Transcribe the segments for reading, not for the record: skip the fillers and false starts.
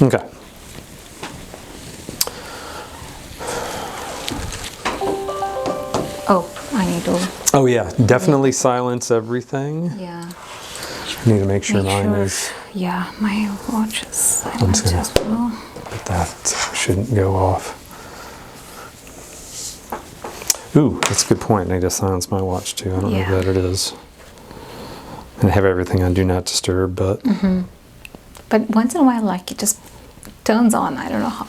Okay. Oh, I need to. Oh yeah, definitely silence everything. Yeah. I need to make sure mine is. Yeah, my watch is silent I'm just gonna as well. But that shouldn't go off. Ooh, that's a good point. I need to silence my watch too. I don't know if that it is. And I have everything on Do Not Disturb, but. But once in a while, like, it just turns on. I don't know how.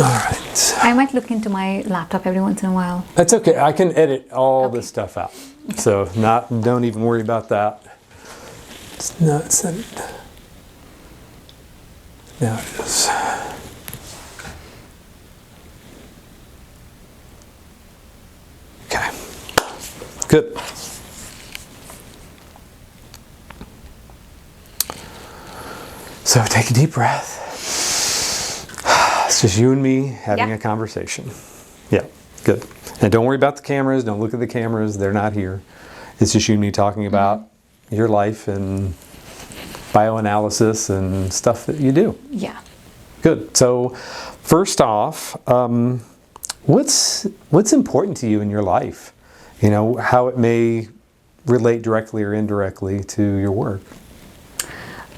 All right. I might look into my laptop every once in a while. That's okay. I can edit all this stuff out. So don't even worry about that. It's not set. Now it is. Okay. Good. So take a deep breath. It's just you and me having a conversation. Yeah, good. And don't worry about the cameras. Don't look at the cameras. They're not here. It's just you and me talking about your life and bioanalysis and stuff that you do. Yeah. Good. So first off, what's important to you in your life? You know, how it may relate directly or indirectly to your work.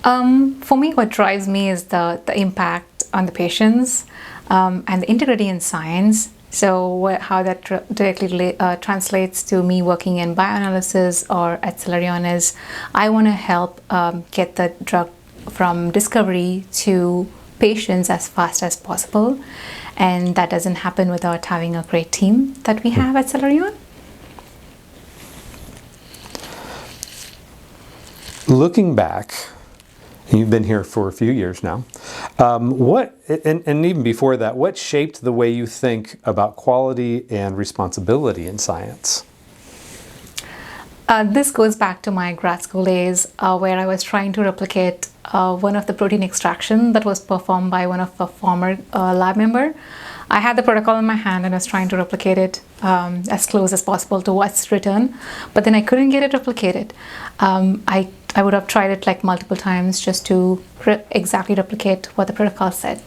For me, what drives me is the impact on the patients and the integrity in science. So how that directly translates to me working in bioanalysis or at Celerion is I want to help get the drug from discovery to patients as fast as possible. And that doesn't happen without having a great team that we have at Celerion. Looking back, you've been here for a few years now. And even before that, what shaped the way you think about quality and responsibility in science? This goes back to my grad school days where I was trying to replicate one of the protein extraction that was performed by one of a former lab member. I had the protocol in my hand and I was trying to replicate it as close as possible to what's written, but then I couldn't get it replicated. I would have tried it like multiple times just to exactly replicate what the protocol said.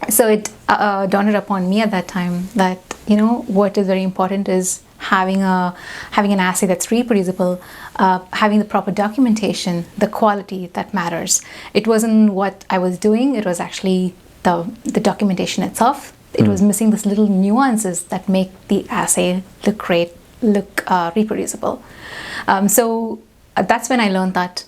So it dawned upon me at that time that, you know, what is very important is having an assay that's reproducible, having the proper documentation, the quality that matters. It wasn't what I was doing, it was actually the documentation itself. It was missing these little nuances that make the assay look great, look reproducible. So that's when I learned that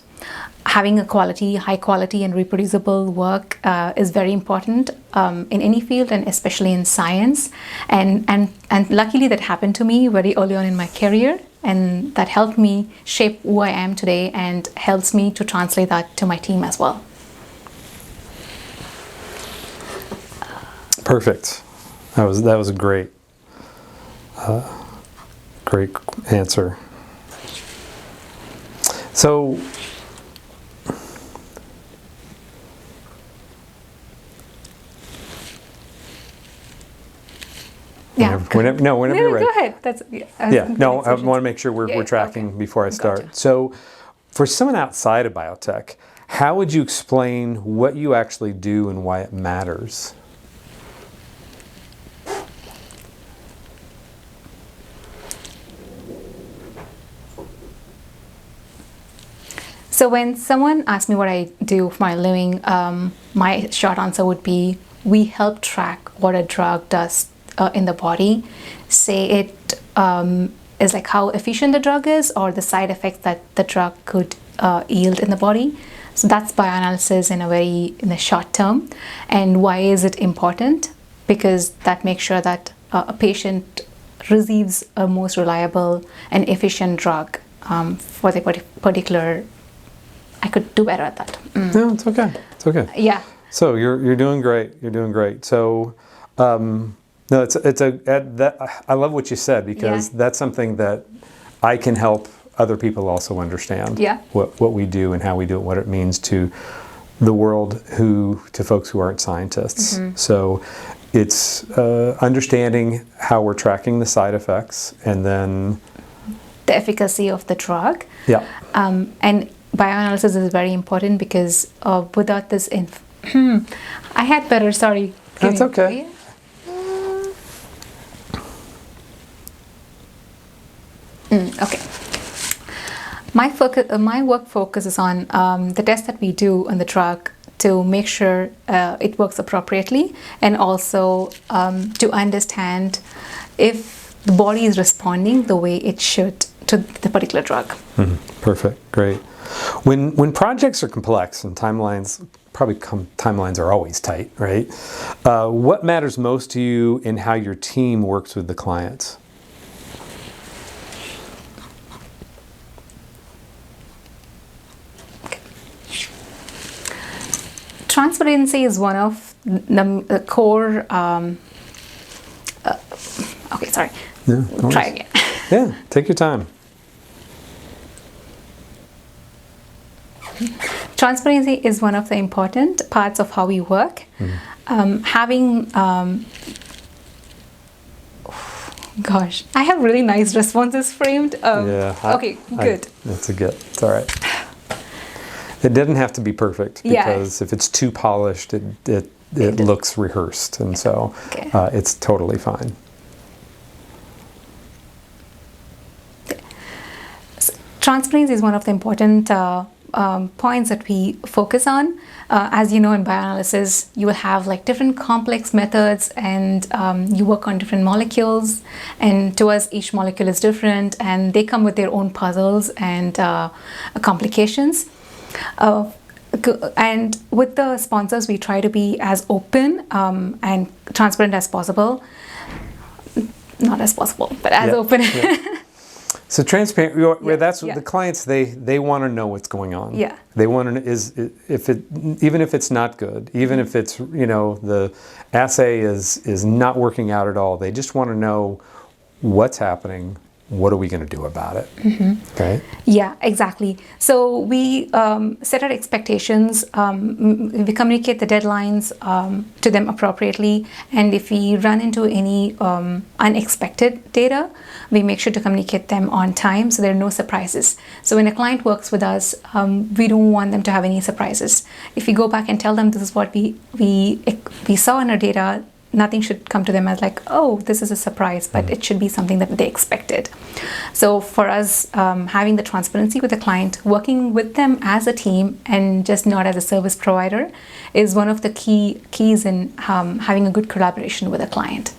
having a high quality and reproducible work is very important in any field and especially in science. And luckily that happened to me very early on in my career, and that helped me shape who I am today and helps me to translate that to my team as well. Perfect. That was a great answer. So, whenever you're ready. Go ahead. I want to make sure we're tracking before I start. Gotcha. So, for someone outside of biotech, how would you explain what you actually do and why it matters? So when someone asks me what I do for my living, my short answer would be we help track what a drug does in the body. Say it is like how efficient the drug is or the side effects that the drug could yield in the body. So that's bioanalysis in the short term. And why is it important? Because that makes sure that a patient receives a most reliable and efficient drug for the particular. I could do better at that. No, it's okay. It's okay. Yeah. So you're doing great. You're doing great. So no, I love what you said because that's something that I can help other people also understand. Yeah. What we do and how we do it, what it means to the world, to folks who aren't scientists. Mm-hmm. So it's understanding how we're tracking the side effects and then the efficacy of the drug. Yeah. And bioanalysis is very important because without this I had better, sorry. That's okay. Okay. My work focuses on the tests that we do on the drug to make sure it works appropriately, and also to understand if the body is responding the way it should to the particular drug. Perfect. Great. When projects are complex and timelines are always tight, right? What matters most to you in how your team works with the clients? Transparency is one of the core. Okay, sorry. Yeah, no Try worries. again. Yeah, take your time. Transparency is one of the important parts of how we work. Gosh, I have really nice responses framed. Okay, good. That's a good. It's all right. It doesn't have to be perfect, because if it's too polished, it looks rehearsed, and so it's totally fine. Transparency is one of the important points that we focus on. As you know, in bioanalysis, you will have like different complex methods, and you work on different molecules, and to us each molecule is different, and they come with their own puzzles and complications. And with the sponsors, we try to be as open and transparent as possible. Not as possible, but as open. So transparent. That's what the clients, they want to know what's going on. Yeah. They want to even if it's not good, even if it's the assay is not working out at all. They just want to know what's happening. What are we going to do about it? Okay. Yeah, exactly. So we set our expectations, we communicate the deadlines to them appropriately, and if we run into any unexpected data, we make sure to communicate them on time so there are no surprises. So when a client works with us, we don't want them to have any surprises. If we go back and tell them this is what we saw in our data, nothing should come to them as like, oh, this is a surprise, but it should be something that they expected. So for us, having the transparency with the client, working with them as a team and just not as a service provider is one of the keys in having a good collaboration with a client.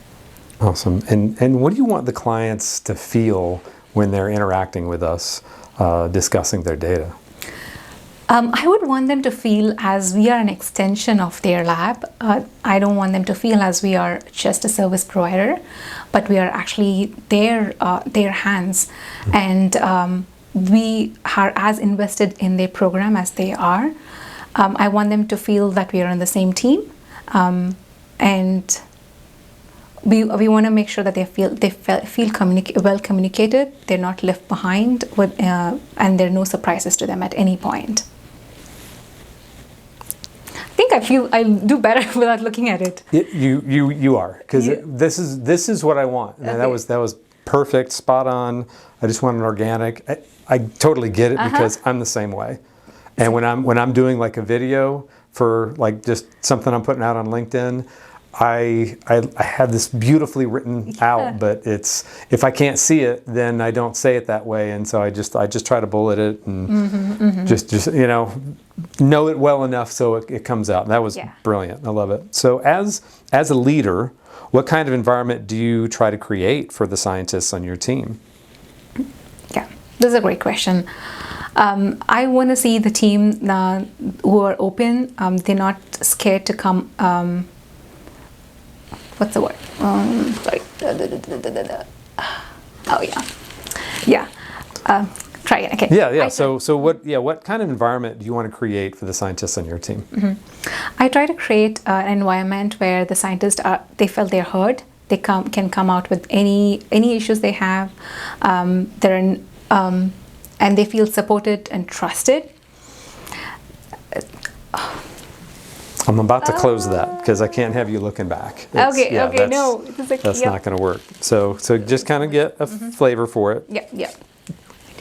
Awesome. And what do you want the clients to feel when they're interacting with us, discussing their data? I would want them to feel as we are an extension of their lab. I don't want them to feel as we are just a service provider, but we are actually their hands, and we are as invested in their program as they are. I want them to feel that we are on the same team, and we want to make sure that they feel well communicated. They're not left behind and there are no surprises to them at any point. I feel I do better without looking at it. You are, because this is what I want. And that was perfect, spot on. I just want an organic. I totally get it because I'm the same way. And when I'm doing like a video for like just something I'm putting out on LinkedIn, I have this beautifully written out, but if I can't see it, then I don't say it that way, and so I just try to bullet it and just know it well enough so it comes out. And that was brilliant. I love it. So as a leader, what kind of environment do you try to create for the scientists on your team? Yeah, this is a great question. I want to see the team who are open. They're not scared to come. What's the word? Sorry. Oh yeah. Try it. Okay. Yeah. So what kind of environment do you want to create for the scientists on your team? I try to create an environment where the scientists they feel they're heard. They can come out with any issues they have. And they feel supported and trusted. I'm about to close that because I can't have you looking back. Okay, no. That's not going to work. So just kind of get a flavor for it. Yeah.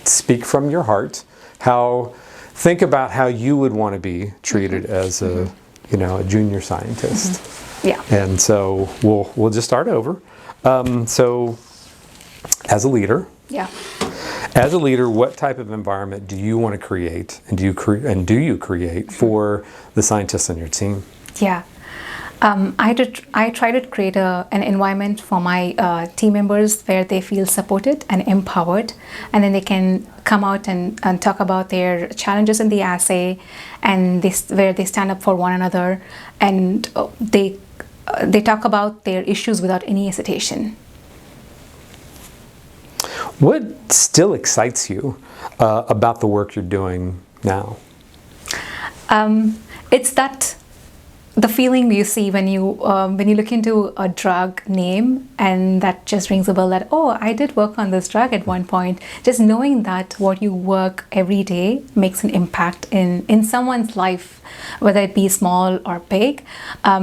Speak from your heart how think about how you would want to be treated as a, a junior scientist. Yeah. And so we'll just start over. So as a leader, Yeah. As a leader, what type of environment do you want to create, and do you create for the scientists on your team? Yeah. I try to create an environment for my team members where they feel supported and empowered, and then they can come out and talk about their challenges in the assay, and where they stand up for one another, and they talk about their issues without any hesitation. What still excites you about the work you're doing now? It's the feeling you see when you look into a drug name, and that just rings a bell that, oh, I did work on this drug at one point. Just knowing that what you work every day makes an impact in someone's life, whether it be small or big.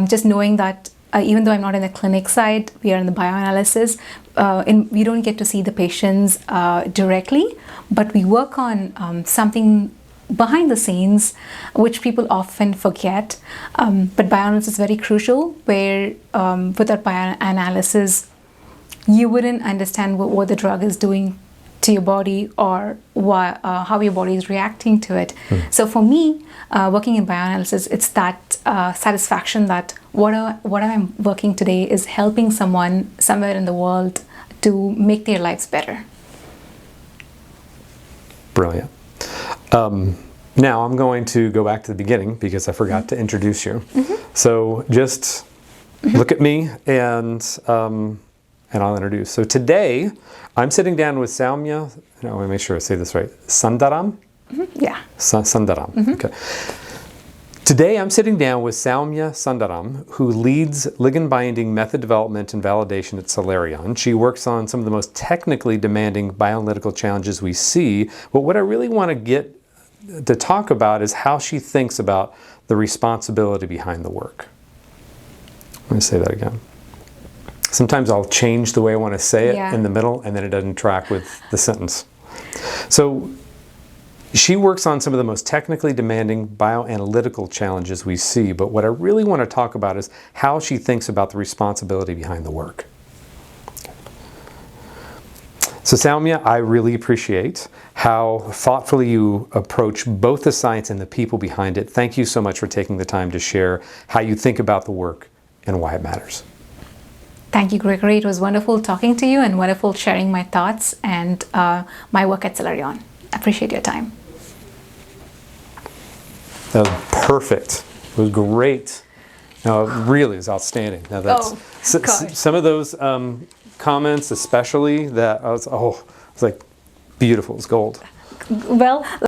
Just knowing that even though I'm not in the clinic side, we are in the bioanalysis, we don't get to see the patients directly, but we work on something behind the scenes, which people often forget. But bioanalysis is very crucial, where without bioanalysis, you wouldn't understand what the drug is doing to your body, or how your body is reacting to it. So for me, working in bioanalysis, it's that satisfaction that what I'm working today is helping someone somewhere in the world to make their lives better. Brilliant. Now I'm going to go back to the beginning because I forgot to introduce you. So just look at me and I'll introduce. So today I'm sitting down with Soumya. I want to make sure I say this right. Sundaram? Yeah. Sundaram. Okay. Today I'm sitting down with Soumya Sundaram, who leads ligand binding method development and validation at Solarion. She works on some of the most technically demanding bioanalytical challenges we see. But what I really want to get to talk about is how she thinks about the responsibility behind the work. Let me say that again. Sometimes I'll change the way I want to say it in the middle, and then it doesn't track with the sentence. So she works on some of the most technically demanding bioanalytical challenges we see, but what I really want to talk about is how she thinks about the responsibility behind the work. So Soumya, I really appreciate how thoughtfully you approach both the science and the people behind it. Thank you so much for taking the time to share how you think about the work and why it matters. Thank you, Gregory. It was wonderful talking to you and wonderful sharing my thoughts and my work at Solarion. I appreciate your time. That was perfect. It was great. No, it really is outstanding. Now that's some of those comments, especially that I was like beautiful as gold. Well.